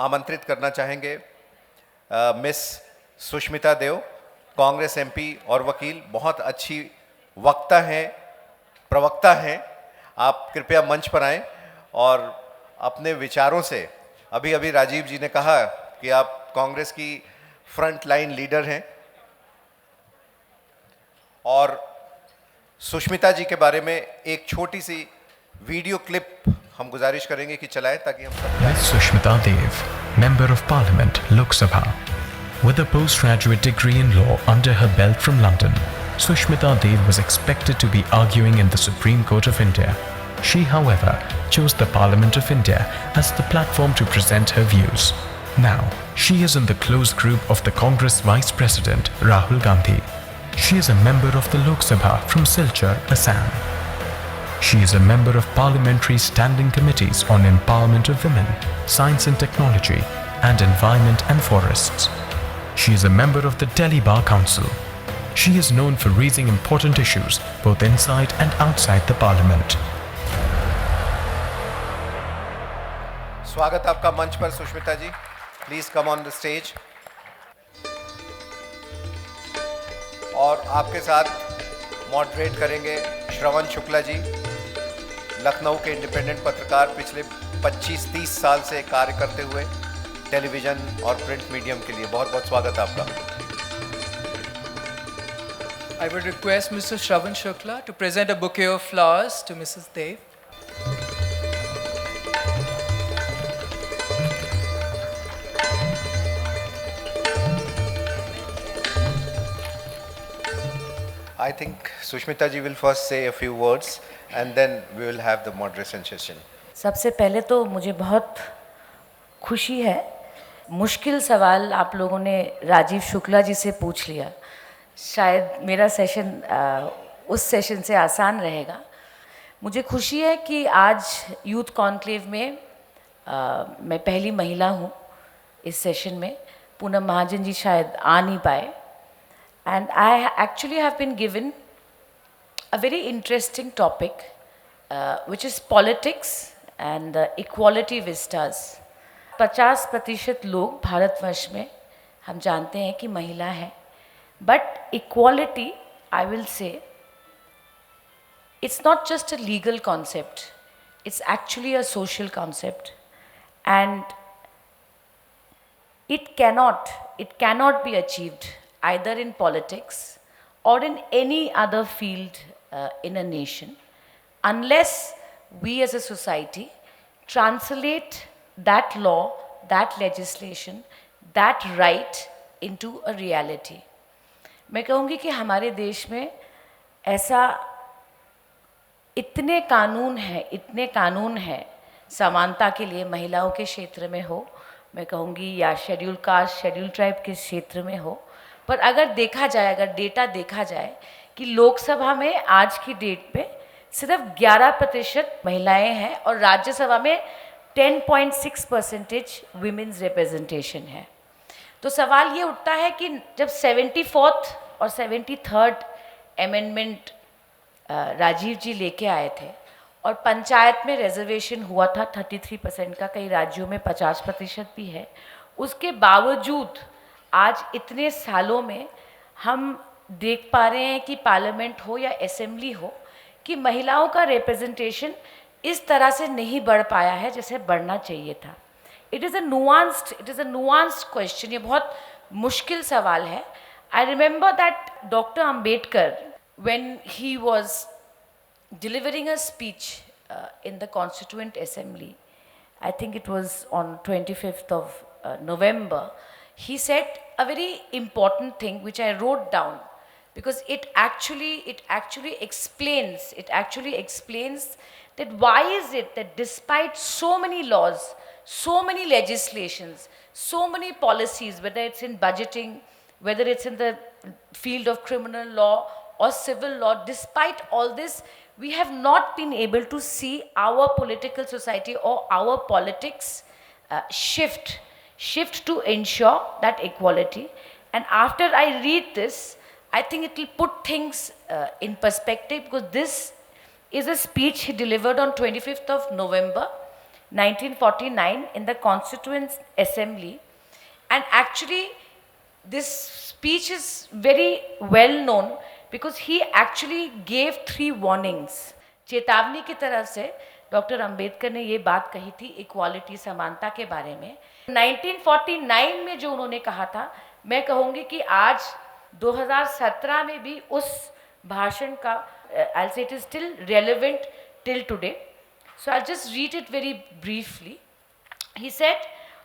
आमंत्रित करना चाहेंगे मिस सुष्मिता देव, कांग्रेस एमपी और वकील, बहुत अच्छी वक्ता हैं, प्रवक्ता हैं। आप कृपया मंच पर आएं और अपने विचारों से, अभी अभी राजीव जी ने कहा कि आप कांग्रेस की फ्रंट लाइन लीडर हैं, और सुष्मिता जी के बारे में एक छोटी सी वीडियो क्लिप हम गुजारिश करेंगे कि चलाएं ताकि हम सब Miss Sushmita Dev, Member of Parliament, Lok Sabha. With a postgraduate degree in law under her belt from London, Sushmita Dev was expected to be arguing in the Supreme Court of India. She, however, chose the Parliament of India as the platform to present her views. Now, she is in the close group of the Congress Vice President, Rahul Gandhi. She is a member of the Lok Sabha from Silchar, Assam. She is a member of parliamentary standing committees on empowerment of women, science and technology, and environment and forests. She is a member of the Delhi Bar Council. She is known for raising important issues both inside and outside the parliament. स्वागत आपका मंच पर Sushmita ji, please come on the stage. और आपके साथ moderate करेंगे श्रवण शुक्ला जी, लखनऊ के independent पत्रकार, पिछले 25-30 साल से कार्य करते हुए टेलीविजन और प्रिंट मीडियम के लिए। बहुत बहुत स्वागत आपका। I would request Mr. Shravan Shukla to present a bouquet of flowers to Mrs. Dev. I think Sushmita ji will first say a few words and then we will have the moderation session. सबसे पहले तो मुझे बहुत खुशी है, मुश्किल सवाल आप लोगों ने राजीव शुक्ला जी से पूछ लिया। शायद मेरा सेशन उस सेशन से आसान रहेगा। मुझे खुशी है कि आज यूथ कॉन्क्लेव में मैं पहली महिला हूँ इस सेशन में। पूनम महाजन जी शायद आ नहीं पाए। And I actually have been given a very interesting topic, which is politics and equality vistas. 50% लोग भारतवर्ष में हम जानते हैं कि महिला है, but equality, I will say, it's not just a legal concept, it's actually a social concept, and it cannot be achieved either in politics or in any other field in a nation unless we as a society translate that law, that legislation, that right into a reality. मैं कहूँगी कि हमारे देश में ऐसा इतने कानून हैं समानता के लिए, महिलाओं के क्षेत्र में हो, मैं कहूँगी, या शेड्यूल कास्ट, शेड्यूल ट्राइब के क्षेत्र में हो, पर अगर देखा जाए, अगर डेटा देखा जाए कि लोकसभा में आज की डेट पे सिर्फ 11% महिलाएं हैं और राज्यसभा में 10.6% वीमेंस रिप्रेजेंटेशन है। तो सवाल ये उठता है कि जब 74th और 73rd अमेंडमेंट राजीव जी लेके आए थे और पंचायत में रिजर्वेशन हुआ था 33% का, कई राज्यों में 50% भी है, उसके बावजूद आज इतने सालों में हम देख पा रहे हैं कि पार्लियामेंट हो या असेंबली हो कि महिलाओं का रिप्रेजेंटेशन इस तरह से नहीं बढ़ पाया है जैसे बढ़ना चाहिए था। It is a nuanced question, ये बहुत मुश्किल सवाल है। I remember that doctor Ambedkar when he was delivering a speech in the Constituent Assembly, I think it was on 25th of November, he said a very important thing which I wrote down because it actually explains that why is it that despite so many laws, so many legislations, so many policies, whether it's in budgeting, whether it's in the field of criminal law or civil law, despite all this, we have not been able to see our political society or our politics shift to ensure that equality. And after I read this, I think it will put things in perspective, because this is a speech he delivered on 25th of November 1949 in the Constituent Assembly. And actually, this speech is very well known because he actually gave 3 warnings. चेतावनी की तरफ से doctor Ambedkar ने ये बात कही थी equality, समानता के बारे में. 1949 में जो उन्होंने कहा था, मैं कहूँगी कि आज 2017 में भी उस भाषण का I'll say it is still relevant till today. So I'll just read it very briefly. He said,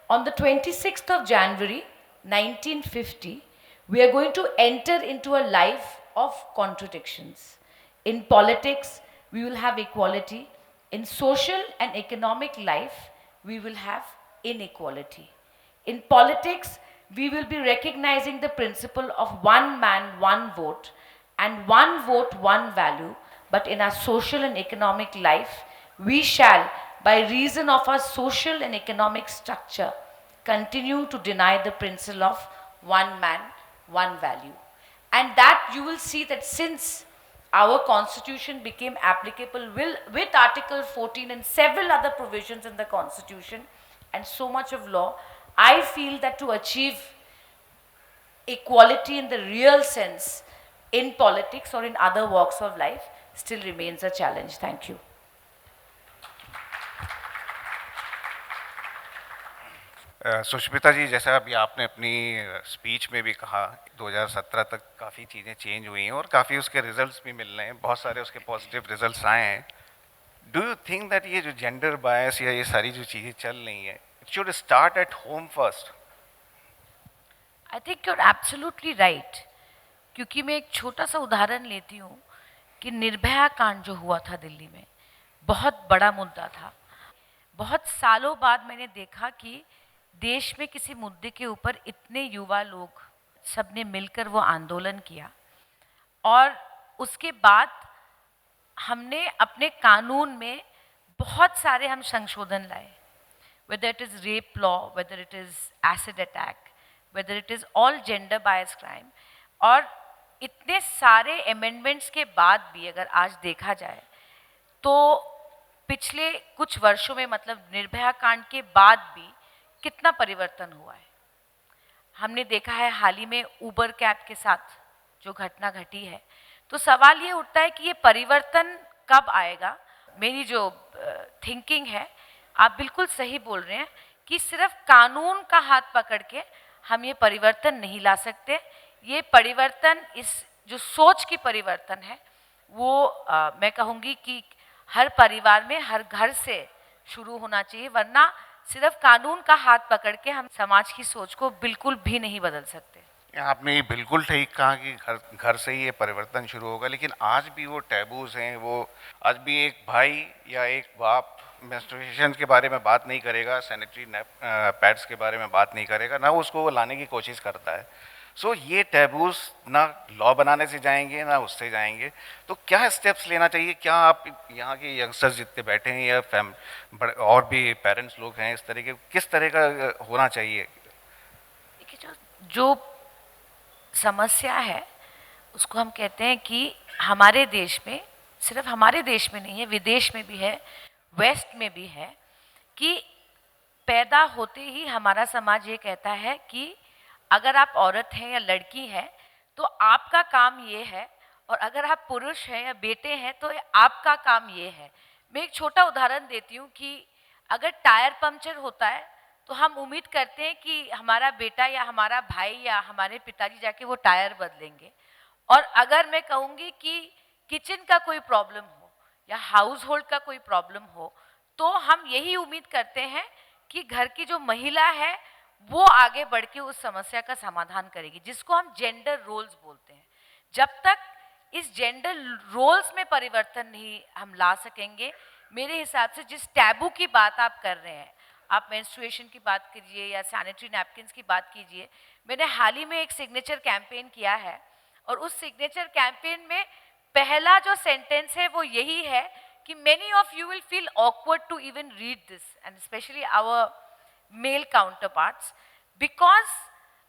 on the 26th of January 1950, we are going to enter into a life of contradictions. In politics, we will have equality. In social and economic life, we will have inequality. In politics, we will be recognizing the principle of one man, one vote, and one vote, one value. But in our social and economic life, we shall, by reason of our social and economic structure, continue to deny the principle of one man, one value. And that you will see that since our constitution became applicable with Article 14 and several other provisions in the constitution and so much of law, I feel that to achieve equality in the real sense in politics or in other walks of life still remains a challenge. Thank you. Sushmita जी, जैसा अभी आपने अपनी speech में भी कहा, 2017 तक काफ़ी चीज़ें चेंज हुई हैं और काफ़ी उसके रिजल्ट्स भी मिल रहे हैं, बहुत सारे उसके पॉजिटिव रिजल्ट्स आए हैं. डू यू थिंक दैट ये जो जेंडर बायस या ये सारी जो चीज़ें चल रही हैं, it should start at home first? I think you are absolutely right. क्योंकि मैं एक छोटा सा उदाहरण लेती हूँ कि निर्भया कांड जो हुआ था दिल्ली में, बहुत बड़ा मुद्दा था. बहुत सालों बाद मैंने देखा कि देश में किसी मुद्दे के ऊपर इतने युवा लोग सबने मिलकर वो आंदोलन किया और उसके बाद हमने अपने कानून में बहुत सारे हम संशोधन लाए. whether it is rape law, whether it is acid attack, whether it is all gender bias crime. और इतने सारे अमेंडमेंट्स के बाद भी अगर आज देखा जाए तो पिछले कुछ वर्षों में, मतलब निर्भया कांड के बाद भी कितना परिवर्तन हुआ है. हमने देखा है हाल ही में उबर कैब के साथ जो घटना घटी है, तो सवाल ये उठता है कि ये परिवर्तन कब आएगा. मेरी जो थिंकिंग है, आप बिल्कुल सही बोल रहे हैं कि सिर्फ कानून का हाथ पकड़ के हम ये परिवर्तन नहीं ला सकते. ये परिवर्तन, इस जो सोच की परिवर्तन है वो मैं कहूँगी कि हर परिवार में, हर घर से शुरू होना चाहिए, वरना सिर्फ कानून का हाथ पकड़ के हम समाज की सोच को बिल्कुल भी नहीं बदल सकते. आपने ये बिल्कुल ठीक कहा कि घर से ही ये परिवर्तन शुरू होगा, लेकिन आज भी वो टैबूज हैं. वो आज भी एक भाई या एक बाप मेंस्ट्रुएशन के बारे में बात नहीं करेगा, सैनिटरी पैड्स के बारे में बात नहीं करेगा, ना उसको वो लाने की कोशिश करता है. सो ये टैबूज ना लॉ बनाने से जाएंगे ना उससे जाएंगे. तो क्या स्टेप्स लेना चाहिए? क्या आप यहाँ के यंगस्टर्स जितने बैठे हैं या और भी पेरेंट्स लोग हैं, इस तरह के किस तरह का होना चाहिए? देखिए, जो समस्या है उसको हम कहते हैं कि हमारे देश में, सिर्फ हमारे देश में नहीं है, विदेश में भी है, वेस्ट में भी है, कि पैदा होते ही हमारा समाज ये कहता है कि अगर आप औरत हैं या लड़की हैं तो आपका काम ये है, और अगर आप पुरुष हैं या बेटे हैं तो आपका काम ये है. मैं एक छोटा उदाहरण देती हूँ कि अगर टायर पंक्चर होता है तो हम उम्मीद करते हैं कि हमारा बेटा या हमारा भाई या हमारे पिताजी जाके वो टायर बदलेंगे. और अगर मैं कहूँगी कि किचन का कोई प्रॉब्लम हो या हाउस होल्ड का कोई प्रॉब्लम हो तो हम यही उम्मीद करते हैं कि घर की जो महिला है वो आगे बढ़ के उस समस्या का समाधान करेगी, जिसको हम जेंडर रोल्स बोलते हैं. जब तक इस जेंडर रोल्स में परिवर्तन नहीं हम ला सकेंगे, मेरे हिसाब से जिस टैबू की बात आप कर रहे हैं, आप मेंस्ट्रुएशन की बात कीजिए या सैनिटरी नैपकिन्स की बात कीजिए, मैंने हाल ही में एक सिग्नेचर कैंपेन किया है और उस सिग्नेचर कैंपेन में पहला जो सेंटेंस है वो यही है कि many of you will feel awkward to even read this, and especially our male counterparts, because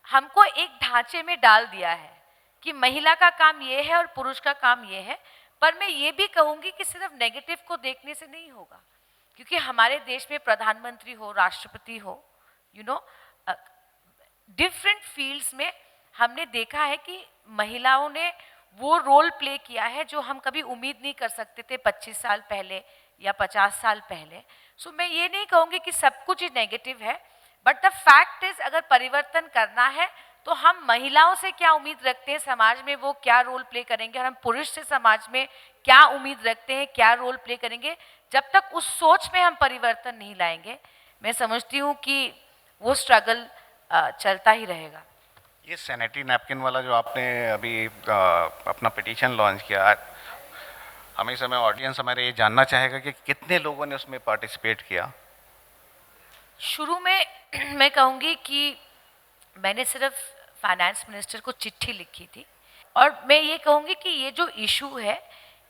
हमको एक ढांचे में डाल दिया है कि महिला का काम ये है और पुरुष का काम ये है. पर मैं ये भी कहूँगी कि सिर्फ नेगेटिव को देखने से नहीं होगा. क्योंकि हमारे देश में प्रधानमंत्री हो, राष्ट्रपति हो, यू नो, डिफरेंट फील्ड्स में हमने देखा है कि महिलाओं ने वो रोल प्ले किया है जो हम कभी उम्मीद नहीं कर सकते थे 25 साल पहले या 50 साल पहले। सो मैं ये नहीं कहूँगी कि सब कुछ ही नेगेटिव है, बट द फैक्ट इज अगर परिवर्तन करना है तो हम महिलाओं से क्या उम्मीद रखते हैं, समाज में वो क्या रोल प्ले करेंगे, और हम पुरुष से समाज में क्या उम्मीद रखते हैं, क्या रोल प्ले करेंगे, जब तक उस सोच में हम परिवर्तन नहीं लाएंगे, मैं समझती हूँ कि वो स्ट्रगल चलता ही रहेगा। ये सैनिटरी नैपकिन वाला जो आपने अभी अपना पिटीशन लॉन्च किया, हमें समय ऑडियंस हमारे ये जानना चाहेगा कि कितने लोगों ने उसमें पार्टिसिपेट किया? शुरू में मैं कहूँगी कि मैंने सिर्फ फाइनेंस मिनिस्टर को चिट्ठी लिखी थी, और मैं ये कहूँगी कि ये जो इशू है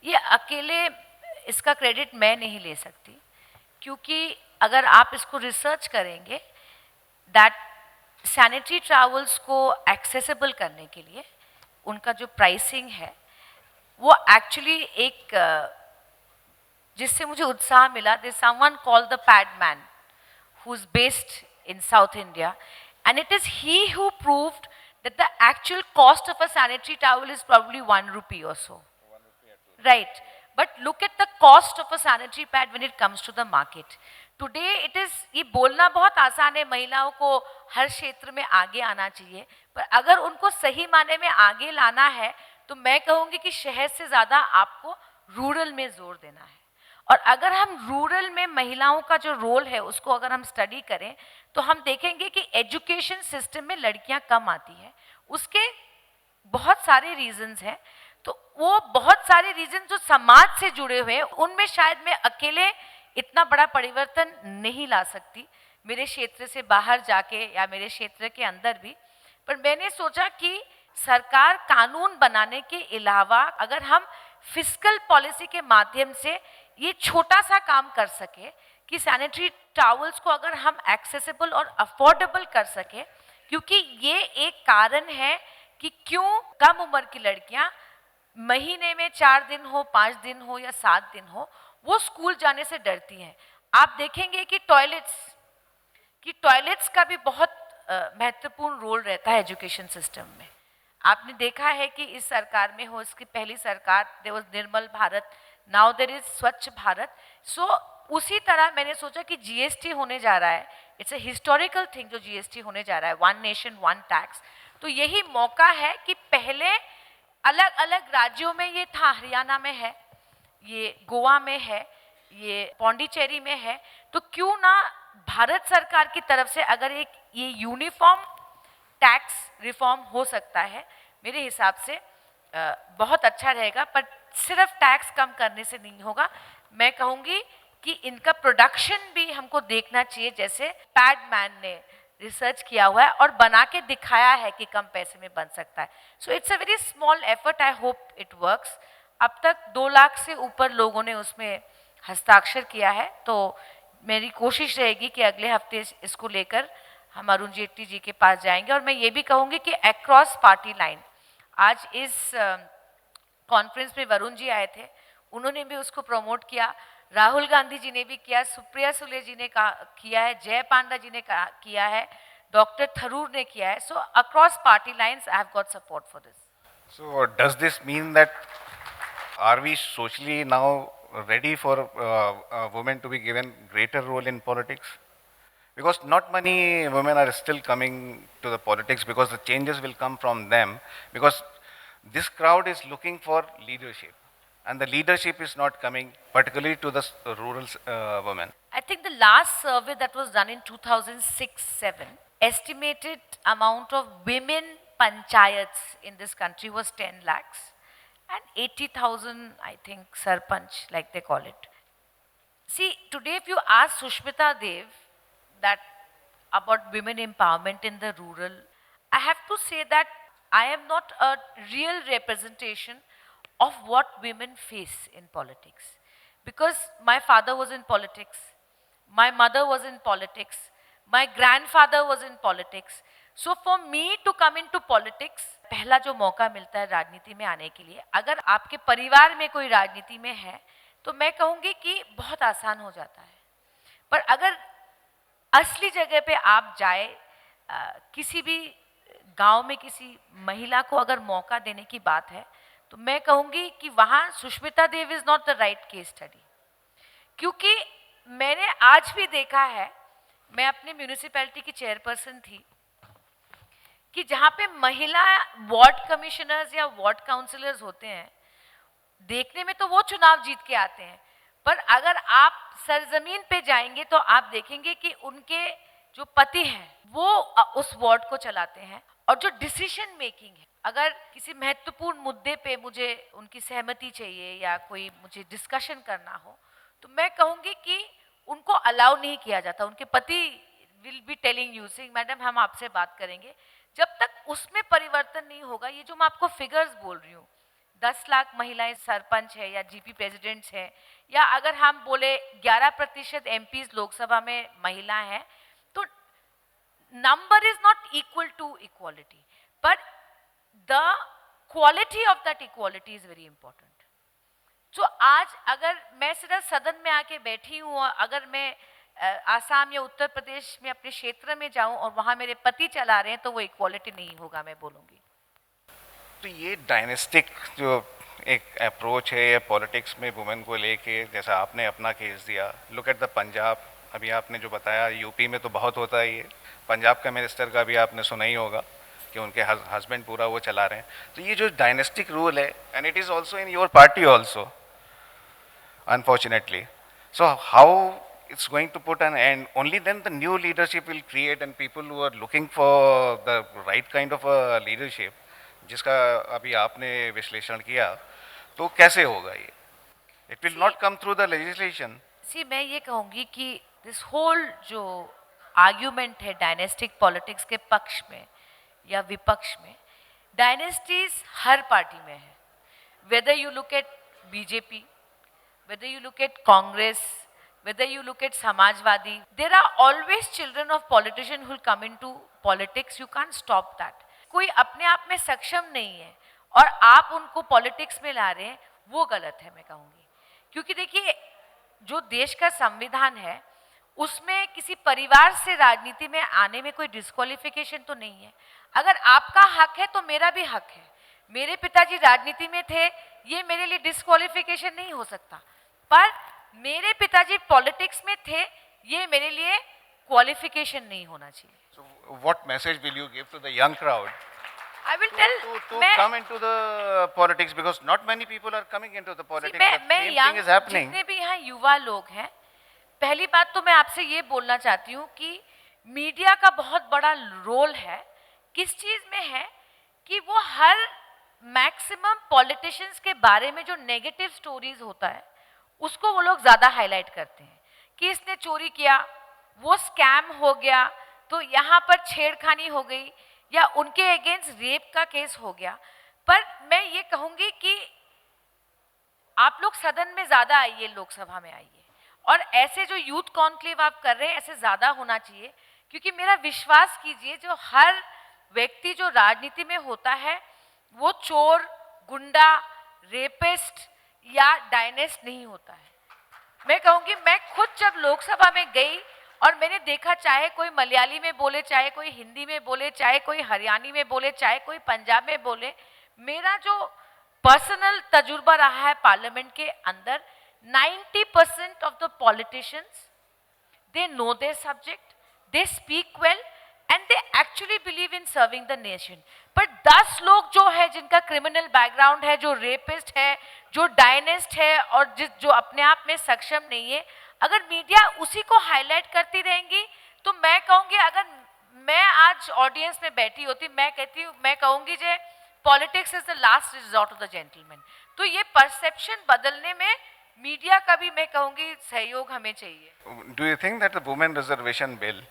ये अकेले इसका क्रेडिट मैं नहीं ले सकती, क्योंकि अगर आप इसको रिसर्च करेंगे दैट सैनिटरी टॉवल्स को एक्सेसिबल करने के लिए उनका जो प्राइसिंग है वो एक्चुअली एक जिससे मुझे उत्साह मिला, there someone called the Padman who is based in South India, and it is he who proved that the actual cost of a sanitary towel is probably 1 rupee or so. Right. But look at the cost of a sanitary pad when it comes to the market. Today it is, ये बोलना बहुत आसान है, महिलाओं को हर क्षेत्र में आगे आना चाहिए, पर अगर उनको सही माने में आगे लाना है तो मैं कहूँगी कि शहर से ज़्यादा आपको रूरल में जोर देना है। और अगर हम रूरल में महिलाओं का जो रोल है उसको अगर हम स्टडी करें तो हम देखेंगे कि एजुकेशन सिस्टम में लड़कियां कम आती हैं। उसके बहुत सारे रीजंस हैं, तो वो बहुत सारे रीजन जो समाज से जुड़े हुए हैं उनमें शायद मैं अकेले इतना बड़ा परिवर्तन नहीं ला सकती, मेरे क्षेत्र से बाहर जाके या मेरे क्षेत्र के अंदर भी। पर मैंने सोचा कि सरकार कानून बनाने के अलावा अगर हम फिस्कल पॉलिसी के माध्यम से ये छोटा सा काम कर सके कि सैनिटरी टॉवल्स को अगर हम एक्सेसिबल और अफोर्डेबल कर सके, क्योंकि ये एक कारण है कि क्यों कम उम्र की लड़कियां महीने में 4 दिन हो, 5 दिन हो या 7 दिन हो, वो स्कूल जाने से डरती हैं। आप देखेंगे कि टॉयलेट्स का भी बहुत महत्वपूर्ण रोल रहता है एजुकेशन सिस्टम में। आपने देखा है कि इस सरकार में हो, इसकी पहली सरकार there was Nirmal Bharat, now there is Swachh Bharat. सो उसी तरह मैंने सोचा कि जीएसटी होने जा रहा है, इट्स अ हिस्टोरिकल थिंग जो जीएसटी होने जा रहा है, 1 नेशन 1 टैक्स। तो यही मौका है कि पहले अलग अलग राज्यों में ये था, हरियाणा में है, ये गोवा में है, ये पौंडीचेरी में है, तो क्यों ना भारत सरकार की तरफ से अगर एक ये यूनिफॉर्म टैक्स रिफॉर्म हो सकता है, मेरे हिसाब से बहुत अच्छा रहेगा। पर सिर्फ टैक्स कम करने से नहीं होगा, मैं कहूँगी कि इनका प्रोडक्शन भी हमको देखना चाहिए, जैसे पैडमैन ने रिसर्च किया हुआ है और बना के दिखाया है कि कम पैसे में बन सकता है। So it's a very small effort, I hope it works. अब तक 2 लाख से ऊपर लोगों ने उसमें हस्ताक्षर किया है, तो मेरी कोशिश रहेगी कि अगले हफ्ते इसको लेकर हम अरुण जेटली जी के पास जाएंगे। और मैं ये भी कहूँगी कि अक्रॉस पार्टी लाइन, आज इस कॉन्फ्रेंस में वरुण जी आए थे, उन्होंने भी उसको प्रमोट किया, राहुल गांधी जी ने भी किया, सुप्रिया सुले जी ने किया है, जय पांडा जी ने किया है, डॉक्टर थरूर ने किया है। So across party lines I have got support for this. So does this mean that are we socially now ready for women to be given greater role in politics? Because not many women are still coming to the politics, because the changes will come from them, because this crowd is looking for leadership, and the leadership is not coming particularly to the rural women. I think the last survey that was done in 2006-07 estimated amount of women panchayats in this country was 10 lakhs and 80,000, I think, sarpanch, like they call it. See, today if you ask Sushmita Dev that about women empowerment in the rural, I have to say that I am not a real representation of what women face in politics. Because my father was in politics, my mother was in politics, my grandfather was in politics. So for me to come into politics, पहला जो मौका मिलता है राजनीति में आने के लिए, अगर आपके परिवार में कोई राजनीति में है, तो मैं कहूँगी कि बहुत आसान हो जाता है। पर अगर असली जगह पे आप जाए, किसी भी गांव में किसी महिला को अगर मौका देने की बात है, तो मैं कहूंगी कि वहां Sushmita Dev is not the right case study. क्योंकि मैंने आज भी देखा है, मैं अपनी म्यूनिसिपैलिटी की चेयरपर्सन थी, कि जहां पे महिला वार्ड कमिश्नर्स या वार्ड काउंसिलर्स होते हैं, देखने में तो वो चुनाव जीत के आते हैं, पर अगर आप सरजमीन पे जाएंगे तो आप देखेंगे कि उनके जो पति हैं वो उस वार्ड को चलाते हैं। और जो डिसीजन मेकिंग है, अगर किसी महत्वपूर्ण मुद्दे पे मुझे उनकी सहमति चाहिए या कोई मुझे डिस्कशन करना हो, तो मैं कहूंगी कि उनको अलाउ नहीं किया जाता। उनके पति will be telling you, Singh madam हम आपसे बात करेंगे। जब तक उसमें परिवर्तन नहीं होगा, ये जो मैं आपको फिगर्स बोल रही हूँ, 10 लाख महिलाएं सरपंच है या जीपी प्रेसिडेंट्स है, या अगर हम बोले 11% एमपीज लोकसभा में महिला हैं, तो number is not equal to equality, but the quality of that equality is very important. तो आज अगर मैं सिर्फ सदन में आके बैठी हूँ और अगर मैं आसाम या उत्तर प्रदेश में अपने क्षेत्र में जाऊं और वहां मेरे पति चला रहे हैं, तो वो इक्वालिटी नहीं होगा, मैं बोलूंगी। तो ये डायनेस्टिक जो एक अप्रोच है पॉलिटिक्स में वुमेन को लेके, जैसा आपने अपना केस दिया, लुक एट द पंजाब, अभी आपने जो बताया यूपी में तो बहुत होता है ये, पंजाब का मिनिस्टर का भी आपने सुना ही होगा कि उनके हस्बैंड पूरा वो चला रहे हैं। तो ये जो डायनेस्टिक रूल है, and it is also in your party also unfortunately. So how it's going to put an end? Only then the new leadership will create, and people who are looking for the right kind of a leadership, जिसका अभी आपने विश्लेषण किया, तो कैसे होगा ये? It will not come through the legislation. सी मैं ये कहूँगी कि दिस होल जो आर्ग्यूमेंट है डायनेस्टिक पॉलिटिक्स के पक्ष में या विपक्ष में, डायनेस्टीज हर पार्टी में है। Whether you look at BJP, whether you look at Congress, whether you look at Samajwadi, there are always children of politicians who will come into politics. You can't stop that. कोई अपने आप में सक्षम नहीं है और आप उनको पॉलिटिक्स में ला रहे हैं, वो गलत है मैं कहूँगी। क्योंकि देखिए, जो देश का संविधान है उसमें किसी परिवार से राजनीति में आने में कोई डिस्क्वालिफिकेशन तो नहीं है। अगर आपका हक है तो मेरा भी हक है। मेरे पिताजी राजनीति में थे, ये मेरे लिए डिस्क्वालिफिकेशन नहीं हो सकता, पर मेरे पिताजी पॉलिटिक्स में थे, ये मेरे लिए क्वालिफिकेशन नहीं होना चाहिए। So what message will you give to the young crowd I will tell to come into the politics, because not many people are coming into the politics. The मैं same thing is happening. जितने भी यहाँ युवा लोग हैं, पहली बात तो मैं आपसे ये बोलना चाहती हूँ कि मीडिया का बहुत बड़ा रोल है। किस चीज़ में है कि वो हर मैक्सिमम पॉलिटिशियंस के बारे में जो नेगेटिव स्टोरीज होता है उसको वो लोग ज़्यादा हाईलाइट करते हैं कि इसने चोरी किया, वो स्कैम हो गया, तो यहाँ पर छेड़खानी हो गई, या उनके अगेंस्ट रेप का केस हो गया। पर मैं ये कहूँगी कि आप लोग सदन में ज़्यादा आइए, लोकसभा में आइए, और ऐसे जो यूथ कॉन्क्लेव आप कर रहे हैं ऐसे ज़्यादा होना चाहिए। क्योंकि मेरा विश्वास कीजिए, जो हर व्यक्ति जो राजनीति में होता है वो चोर, गुंडा, रेपिस्ट या डायनेस्ट नहीं होता है। मैं कहूँगी, मैं खुद जब लोकसभा में गई और मैंने देखा, चाहे कोई मलयाली में बोले, चाहे कोई हिंदी में बोले, चाहे कोई हरियाणी में बोले, चाहे कोई पंजाब में बोले, मेरा जो पर्सनल तजुर्बा रहा है पार्लियामेंट के अंदर, 90% of the politicians they know their subject, they speak well and they actually believe in serving the nation. पर 10 लोग जो है जिनका क्रिमिनल बैकग्राउंड है, जो रेपिस्ट है, जो डायनेस्ट है और जो अपने आप में सक्षम नहीं है, अगर मीडिया उसी को हाईलाइट करती रहेंगी, तो मैं कहूँगी, अगर मैं आज ऑडियंस में बैठी होती, मैं कहूँगी जे politics is the last resort of the gentleman. तो ये परसेप्शन बदलने में मीडिया का भी मैं कहूँगी सहयोग हमें चाहिए। Do you think that the women reservation bill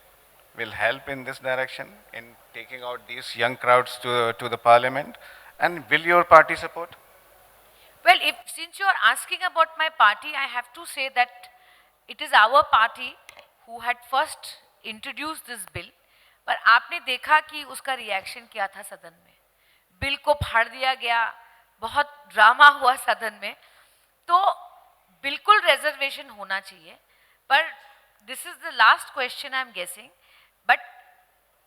will help in this direction, in taking out these young crowds to the parliament, and will your party support? Well, since you are asking about my party, I have to say that it is our party who had first introduced this bill. पर आपने देखा कि उसका reaction क्या था सदन में, bill को फाड़ दिया गया, बहुत ड्रामा हुआ सदन में। तो बिल्कुल रिजर्वेशन होना चाहिए, पर this is the last question I am guessing, but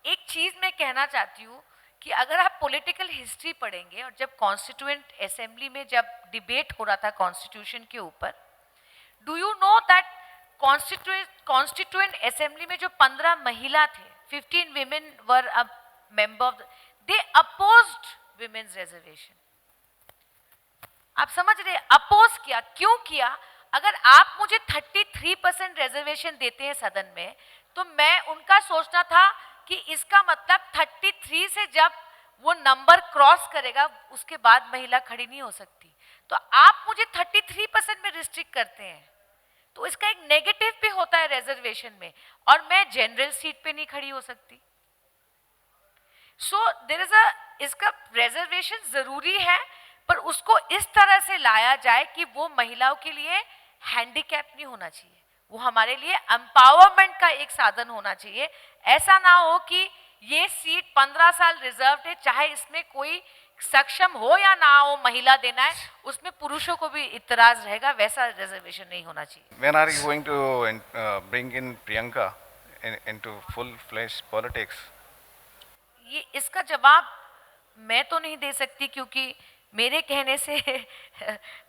एक चीज मैं कहना चाहती हूँ कि अगर आप पॉलिटिकल हिस्ट्री पढ़ेंगे और जब कॉन्स्टिट्यूएंट असेंबली में जब डिबेट हो रहा था कॉन्स्टिट्यूशन के ऊपर, do you know that constituent assembly में जो 15 महिला थे, 15 women were a member of they opposed women's reservation. आप समझ रहे, अपोज किया, क्यों किया? अगर आप मुझे 33% रिजर्वेशन देते हैं सदन में, तो मैं उनका सोचना था कि इसका मतलब 33 से जब वो नंबर क्रॉस करेगा उसके बाद महिला खड़ी नहीं हो सकती। तो आप मुझे 33% में रिस्ट्रिक्ट करते हैं, तो इसका एक नेगेटिव भी होता है रिजर्वेशन में, और मैं जनरल सीट पे नहीं खड़ी हो सकती। सो देयर इज इसका रिजर्वेशन जरूरी है, पर उसको इस तरह से लाया जाए कि वो महिलाओं के लिए हैंडीकैप नहीं होना चाहिए, वो हमारे लिए एम्पावरमेंट का एक साधन होना चाहिए। ऐसा ना हो कि ये सीट 15 साल रिजर्व है, चाहे इसमें कोई सक्षम हो या ना हो महिला देना है, उसमें पुरुषों को भी इतराज रहेगा, वैसा रिजर्वेशन नहीं होना चाहिए। When are you going to bring in Priyanka into full-fledged politics? ये इसका जवाब मैं तो नहीं दे सकती, क्योंकि मेरे कहने से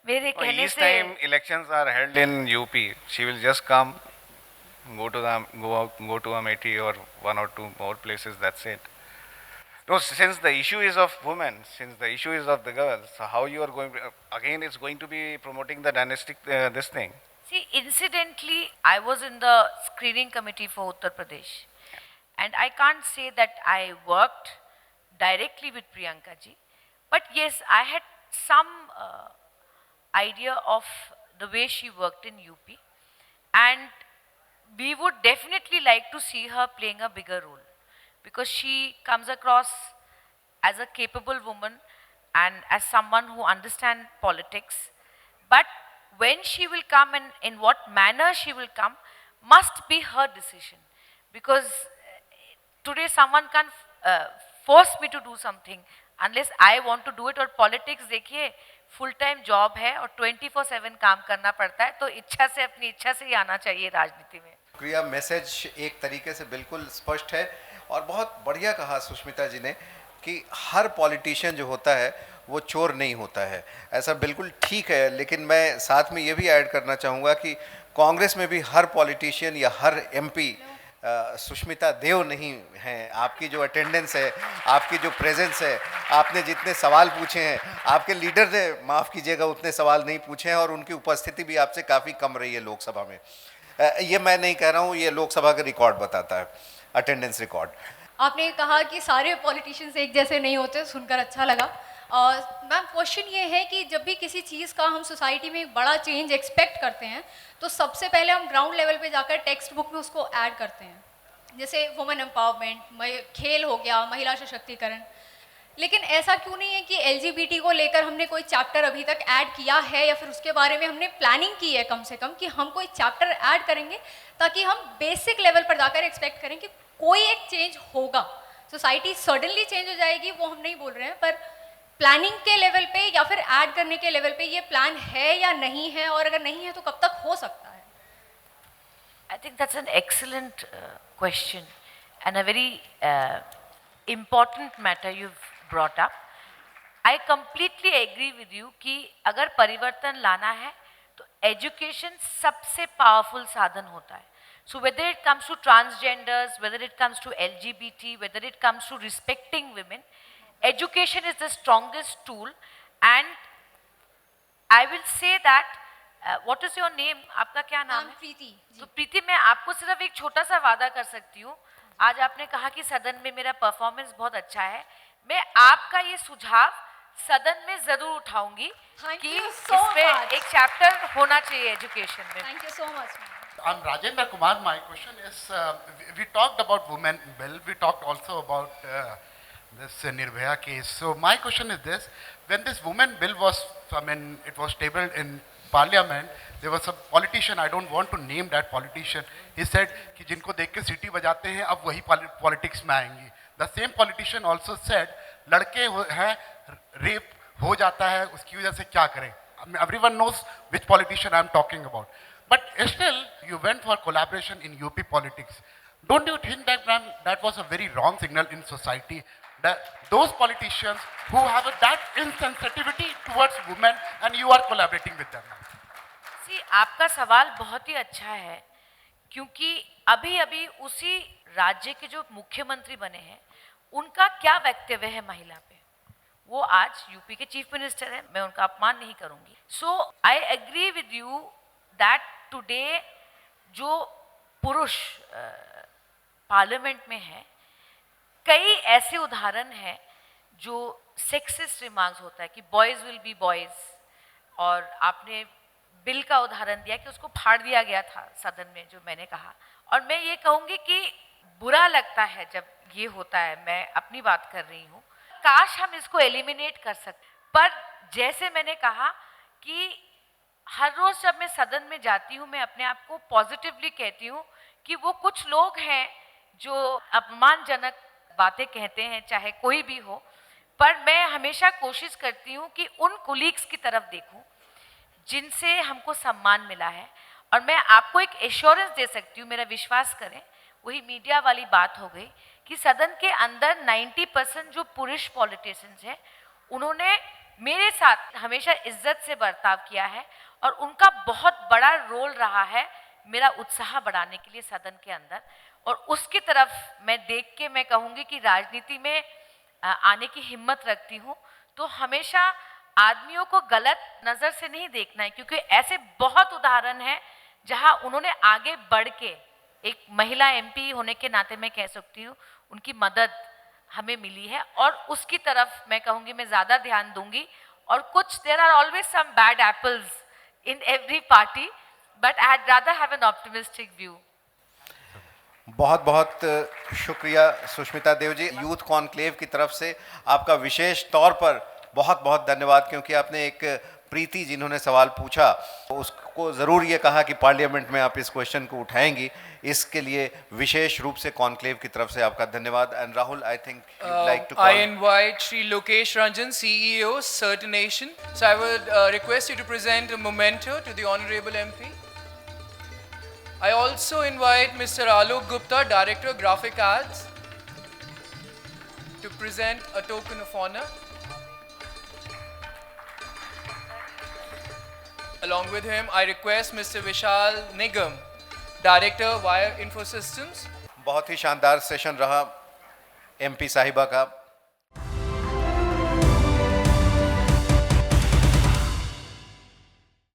Each time elections are held in UP, she will just come, go to Amethi or one or two more places. That's it. No, since the issue is of women, since the issue is of the girls, how you are going? Again, it's going to be promoting the dynastic this thing. See, incidentally, I was in the screening committee for Uttar Pradesh, and I can't say that I worked directly with Priyanka ji, but yes, I had some idea of the way she worked in UP, and we would definitely like to see her playing a bigger role, because she comes across as a capable woman and as someone who understands politics. But when she will come and in what manner she will come must be her decision, because today someone can't force me to do something unless I want to do it. और politics देखिए full time job है और 24/7 काम करना पड़ता है, तो इच्छा से, अपनी इच्छा से ही आना चाहिए राजनीति में। क्रिया मैसेज एक तरीके से बिल्कुल स्पष्ट है, और बहुत बढ़िया कहा सुष्मिता जी ने कि हर पॉलिटिशियन जो होता है वो चोर नहीं होता है, ऐसा बिल्कुल ठीक है। लेकिन मैं साथ में ये भी ऐड करना चाहूँगा कि कांग्रेस में भी हर पॉलिटिशियन या हर एमपी सुष्मिता देव नहीं हैं। आपकी जो अटेंडेंस है, आपकी जो प्रेजेंस है, आपने जितने सवाल पूछे हैं, आपके लीडर ने माफ़ कीजिएगा उतने सवाल नहीं पूछे हैं, और उनकी उपस्थिति भी आपसे काफ़ी कम रही है लोकसभा में। ये मैं नहीं कह रहा हूँ, ये लोकसभा का रिकॉर्ड बताता है, अटेंडेंस रिकॉर्ड। आपने कहा कि सारे पॉलिटिशियंस एक जैसे नहीं होते, सुनकर अच्छा लगा। मैम, क्वेश्चन ये है कि जब भी किसी चीज़ का हम सोसाइटी में एक बड़ा चेंज एक्सपेक्ट करते हैं, तो सबसे पहले हम ग्राउंड लेवल पे जाकर टेक्स्ट बुक में उसको ऐड करते हैं, जैसे वुमेन एम्पावरमेंट, खेल हो गया, महिला सशक्तिकरण। लेकिन ऐसा क्यों नहीं है कि LGBT को लेकर हमने कोई चैप्टर अभी तक ऐड किया है, या फिर उसके बारे में हमने प्लानिंग की है कम से कम कि हम कोई चैप्टर ऐड करेंगे, ताकि हम बेसिक लेवल पर जाकर एक्सपेक्ट करें कि कोई एक चेंज होगा। सोसाइटी सडनली चेंज हो जाएगी वो हम नहीं बोल रहे हैं, पर प्लानिंग के लेवल पे या फिर ऐड करने के लेवल पे ये प्लान है या नहीं है, और अगर नहीं है तो कब तक हो सकता है? I think that's an excellent question and a very important matter you've brought up. I completely agree with you कि अगर परिवर्तन लाना है तो education सबसे powerful साधन होता है. So whether it comes to transgenders, whether it comes to LGBT, whether it comes to respecting women, education is the strongest tool. And I will say that what is your name? आपका क्या नाम है? प्रीति। तो प्रीति, मैं आपको सिर्फ एक छोटा सा वादा कर सकती हूँ। आज आपने कहा कि सदन में मेरा परफॉर्मेंस बहुत अच्छा है, मैं आपका ये सुझाव सदन में जरूर उठाऊंगी कि इसमें एक चैप्टर होना चाहिए एजुकेशन में। Thank you so much. I'm Rajendra Kumar. My question is, we talked about women bill. We talked also about this Nirbhaya case. So my question is this: when this women bill was, it was tabled in Parliament, there was a politician. I don't want to name that politician. He said कि जिनको देख के सीटी बजाते हैं अब वही politics में आएंगी. The same politician also said लड़के हैं rape हो जाता है उसकी वजह से क्या करें? Everyone knows which politician I am talking about. But still, you went for collaboration in UP politics. Don't you think that, ma'am, that was a very wrong signal in society? That those politicians who have that insensitivity towards women and you are collaborating with them. सी आपका सवाल बहुत ही अच्छा है, क्योंकि अभी अभी उसी राज्य के जो मुख्यमंत्री बने हैं उनका क्या वक्तव्य है महिला पे, वो आज यूपी के चीफ मिनिस्टर हैं, मैं उनका अपमान नहीं करूंगी. So I agree with you that today जो पुरुष पार्लियामेंट में है, कई ऐसे उदाहरण हैं जो सेक्सिस्ट रिमार्क्स होता है कि बॉयज विल बी बॉयज, और आपने बिल का उदाहरण दिया कि उसको फाड़ दिया गया था सदन में, जो मैंने कहा. और मैं ये कहूँगी कि बुरा लगता है जब ये होता है, मैं अपनी बात कर रही हूँ. काश हम इसको एलिमिनेट कर सकते, पर जैसे मैंने कहा कि हर रोज़ जब मैं सदन में जाती हूँ मैं अपने आप को पॉजिटिवली कहती हूँ कि वो कुछ लोग हैं जो अपमानजनक बातें कहते हैं, चाहे कोई भी हो, पर मैं हमेशा कोशिश करती हूँ कि उन कोलीग्स की तरफ देखूँ जिनसे हमको सम्मान मिला है. और मैं आपको एक एश्योरेंस दे सकती हूँ, मेरा विश्वास करें, वही मीडिया वाली बात हो गई कि सदन के अंदर 90% जो पुरुष पॉलिटिशियंस हैं उन्होंने मेरे साथ हमेशा इज्जत से बर्ताव किया है, और उनका बहुत बड़ा रोल रहा है मेरा उत्साह बढ़ाने के लिए सदन के अंदर. और उसकी तरफ मैं देख के मैं कहूँगी कि राजनीति में आने की हिम्मत रखती हूँ, तो हमेशा आदमियों को गलत नज़र से नहीं देखना है, क्योंकि ऐसे बहुत उदाहरण हैं जहाँ उन्होंने आगे बढ़ के, एक महिला एमपी होने के नाते मैं कह सकती हूँ, उनकी मदद हमें मिली है, और उसकी तरफ मैं कहूँगी मैं ज़्यादा ध्यान दूंगी. और कुछ there are always some bad apples in every party, but I had rather have an optimistic view. बहुत बहुत शुक्रिया सुष्मिता देव जी. यूथ कॉन्क्लेव की तरफ से आपका विशेष तौर पर बहुत बहुत धन्यवाद, क्योंकि आपने एक प्रीति जिन्होंने सवाल पूछा उसको ज़रूर ये कहा कि पार्लियामेंट में आप इस क्वेश्चन को उठाएंगी, इसके लिए विशेष रूप से कॉन्क्लेव की तरफ से आपका धन्यवाद. And Rahul, I think like to I invite Shri Lokesh Ranjan, CEO, Certain Nation. So I would request you to present a memento to the Honorable MP. I also invite Mr. Alok Gupta, Director, Graphic Arts, to present a token of honor. Along with him, I request Mr. Vishal Nigam, Director, Wire Info Systems. बहुत ही शानदार session रहा MP साहिबा का.